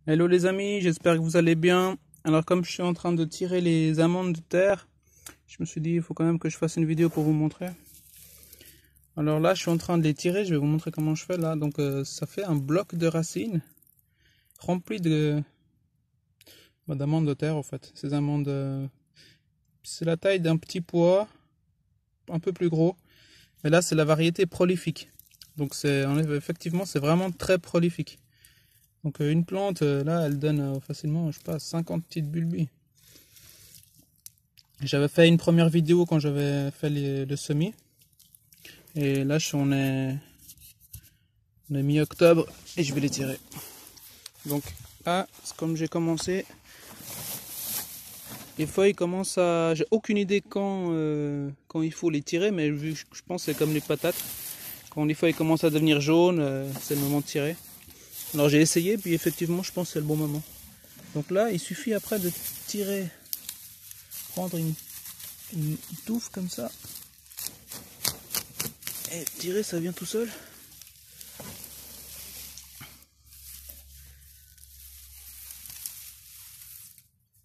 Hello les amis, j'espère que vous allez bien. Alors comme je suis en train de tirer les amandes de terre, je me suis dit il faut quand même que je fasse une vidéo pour vous montrer. Alors là je suis en train de les tirer, je vais vous montrer comment je fais là. Donc ça fait un bloc de racines rempli de d'amandes de terre en fait. Ces amandes, c'est la taille d'un petit pois, un peu plus gros. Mais là c'est la variété prolifique. Donc effectivement c'est vraiment très prolifique. Donc une plante, là, elle donne facilement, je sais pas, 50 petites bulbes. J'avais fait une première vidéo quand j'avais fait le semis. Et là, on est mi-octobre et je vais les tirer. Donc là, comme j'ai commencé, les feuilles commencent à... J'ai aucune idée quand il faut les tirer, mais vu que je pense que c'est comme les patates. Quand les feuilles commencent à devenir jaunes, c'est le moment de tirer. Alors j'ai essayé, puis effectivement, je pense que c'est le bon moment. Donc là, il suffit après de tirer, prendre une touffe comme ça. Et tirer, ça vient tout seul.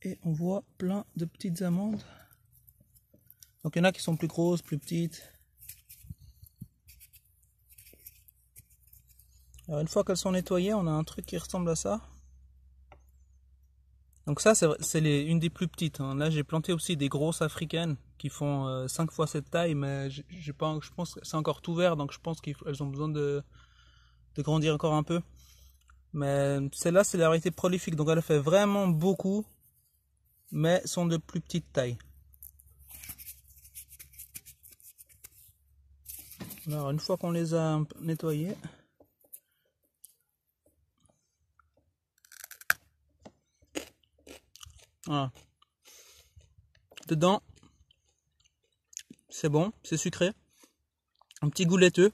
Et on voit plein de petites amandes. Donc il y en a qui sont plus grosses, plus petites. Alors une fois qu'elles sont nettoyées, on a un truc qui ressemble à ça. Donc ça, c'est une des plus petites, hein. Là, j'ai planté aussi des grosses africaines qui font 5 fois cette taille, mais je pense que c'est encore tout vert, donc je pense qu'elles ont besoin de grandir encore un peu. Mais celle-là, c'est la variété prolifique, donc elle fait vraiment beaucoup, mais sont de plus petite taille. Alors une fois qu'on les a nettoyées, voilà. Dedans, c'est bon, c'est sucré. Un petit goût laiteux.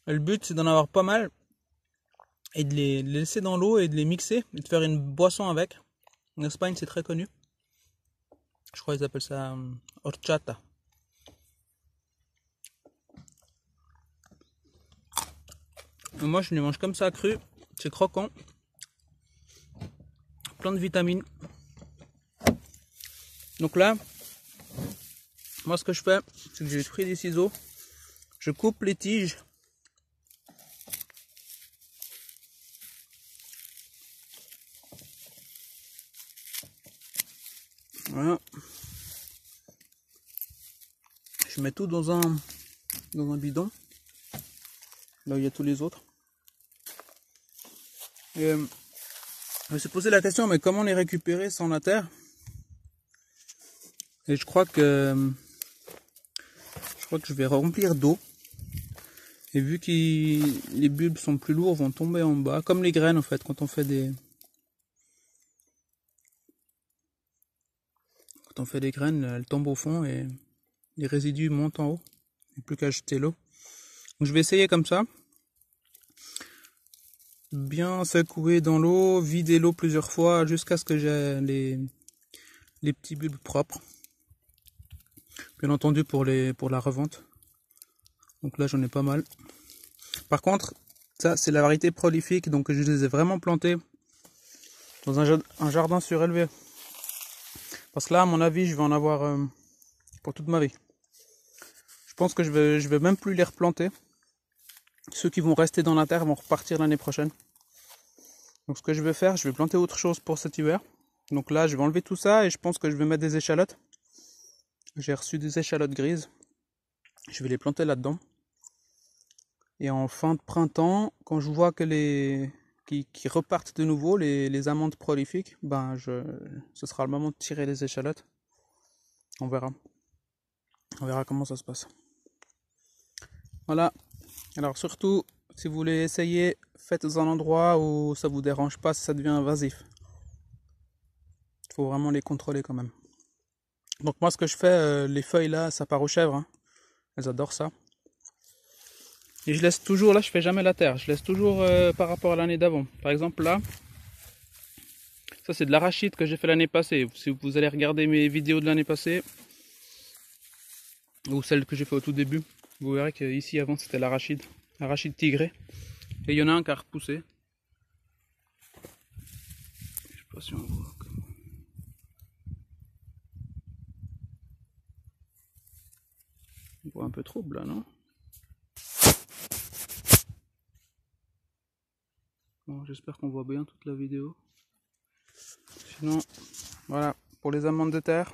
Et le but, c'est d'en avoir pas mal et de les laisser dans l'eau et de les mixer et de faire une boisson avec. En Espagne, c'est très connu. Je crois qu'ils appellent ça horchata. Et moi, je les mange comme ça cru. C'est croquant. Plein de vitamines. Donc là, moi, ce que je fais, c'est que j'ai pris des ciseaux. Je coupe les tiges. Voilà. Je mets tout dans un bidon. Là où il y a tous les autres. Et je me suis posé la question, mais comment les récupérer sans la terre? Et je crois que je vais remplir d'eau. Et vu que les bulbes sont plus lourds, vont tomber en bas, comme les graines en fait, quand on fait des graines, elles tombent au fond et les résidus montent en haut. Il n'y a plus qu'à jeter l'eau. Donc je vais essayer comme ça. Bien secouer dans l'eau, vider l'eau plusieurs fois jusqu'à ce que j'ai les petits bulbes propres. Bien entendu pour la revente. Donc là j'en ai pas mal. Par contre, ça c'est la variété prolifique, donc je les ai vraiment plantés dans un jardin surélevé. Parce que là, à mon avis, je vais en avoir pour toute ma vie. Je pense que je vais même plus les replanter. Ceux qui vont rester dans la terre vont repartir l'année prochaine. Donc ce que je vais faire, je vais planter autre chose pour cet hiver. Donc là, je vais enlever tout ça et je pense que je vais mettre des échalotes. J'ai reçu des échalotes grises. Je vais les planter là-dedans. Et en fin de printemps, quand je vois que qui repartent de nouveau, les amandes prolifiques, ben ce sera le moment de tirer les échalotes. On verra. On verra comment ça se passe. Voilà. Alors surtout, si vous voulez essayer, faites dans un endroit où ça vous dérange pas si ça devient invasif. Il faut vraiment les contrôler quand même. Donc moi ce que je fais, les feuilles là, ça part aux chèvres. Hein. Elles adorent ça. Et je laisse toujours, là je fais jamais la terre, je laisse toujours par rapport à l'année d'avant. Par exemple là, ça c'est de l'arachide que j'ai fait l'année passée. Si vous allez regarder mes vidéos de l'année passée, ou celles que j'ai fait au tout début, vous verrez qu'ici avant c'était l'arachide, arachide tigré. Et il y en a un qui a repoussé. sais pas si on voit. On voit un peu trouble là, non? Bon, j'espère qu'on voit bien toute la vidéo. Sinon, voilà, pour les amandes de terre.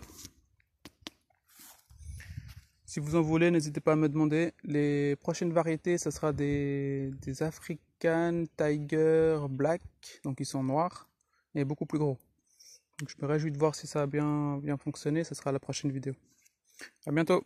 Si vous en voulez, n'hésitez pas à me demander. Les prochaines variétés, ce sera des African Tiger Black, donc ils sont noirs et beaucoup plus gros. Donc je me réjouis de voir si ça a bien fonctionné. Ce sera la prochaine vidéo. À bientôt.